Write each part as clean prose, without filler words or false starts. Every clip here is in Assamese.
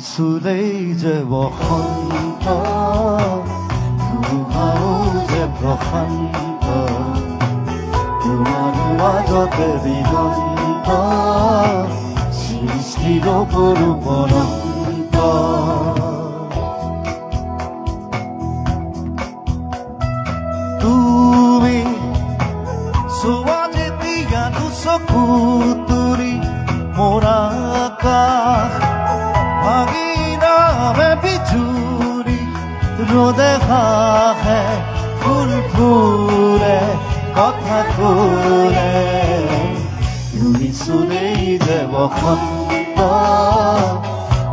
চুলেই যে বসন্ত ধুমুহাও যে প্ৰশান্ত তোমাৰ মাজতে দিগন্ত সৃষ্টিৰ অপৰূপ অনন্ত তুমি চোৱা যেতিয়া দুচকু তুৰি মোৰ আকাশ ভাঙি নামে বিজুৰি ৰ'দে হাঁহে ফুল ফুলে কথা ক'লে তুমি চুলেই যে বসন্ত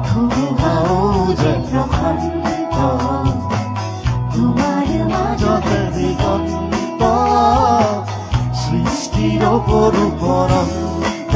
ধুমুহাও যে প্ৰশান্ত তোমাৰ মাজতে দিগন্ত সৃষ্টিৰ অপৰূপ অনন্ত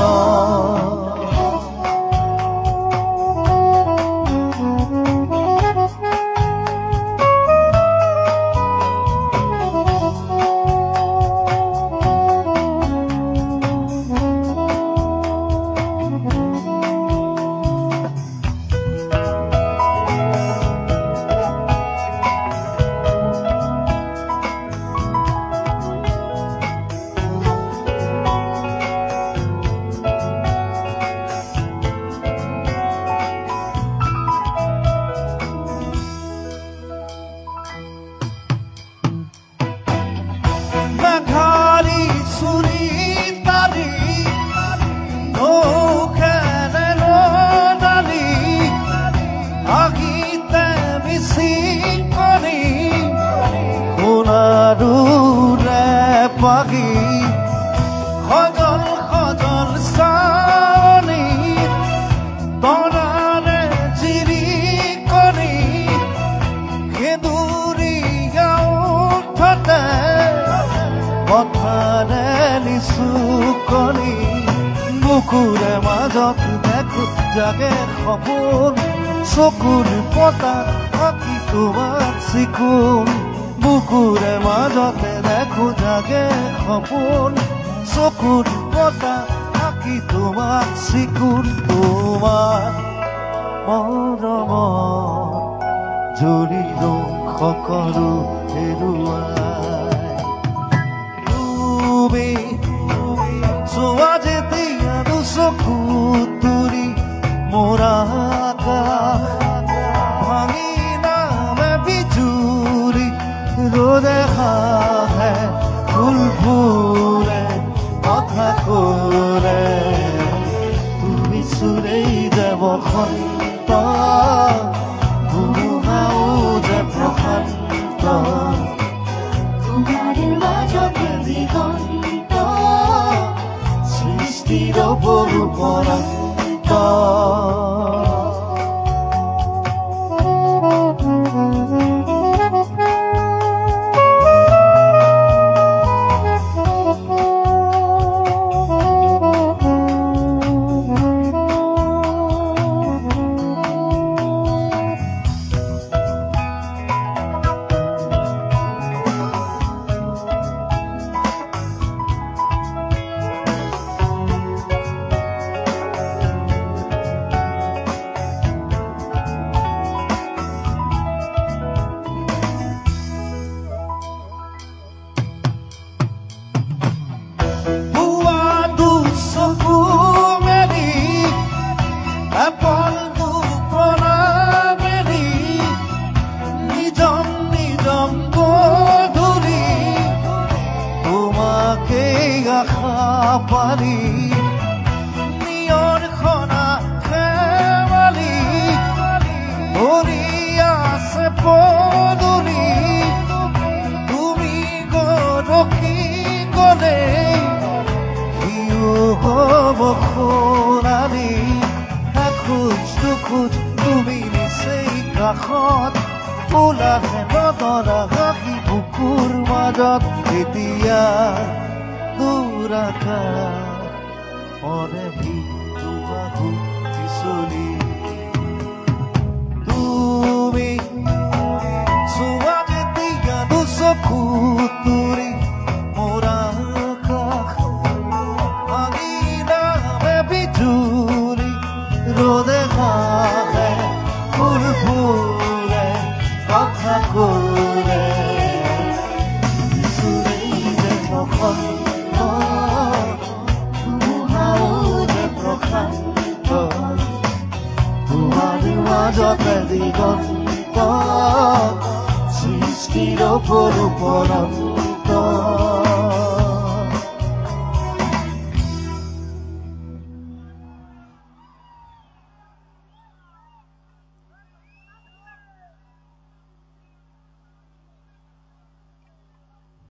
বুকুৰে মাজত দেখো জাগে সপোন চকুৰ পতাত আঁকি তোমাৰ চিকুণ বুকুৰে মাজতে দেখো জাগে সপোন চকুৰ পতাত আঁকি তোমাৰ চিকুণ তোমাৰ মৰমত জড়িলো সকলো হেৰুৱাই তুমি চোৱা যেতিয়া দুচকু তুৰি মোৰ আকাশ ভাঙি নামে বিজুৰি ৰ'দে হাঁহে ফুল ফুলে কথা ক'লে তুমি চুলেই যে বসন্ত ধুমুহাও যে প্ৰশান্ত তোমাৰ মাজতে দিগন্ত সৃষ্টিৰ অপৰূপ অনন্ত পাৰি নিয়ৰ খনা খেৱালি ভৰি আছে পদূলি তুমি গৰখি গ'লে সিও হ'ব সোণালী এখোজ দুখোজ তুমি নিচেই কাষত ওলাহে নতৰা হাঁহি বুকুৰ মাজত এতিয়া দুৰাকাশ মনে ভিতু পিছলি তুমি চোৱা যেতিয়া দুচকু তুৰি মোৰ আকাশ ভাঙি নামে বিজুৰি ৰ'দে হাঁহে দিগন্ত সৃষ্টিৰ পৰন্ত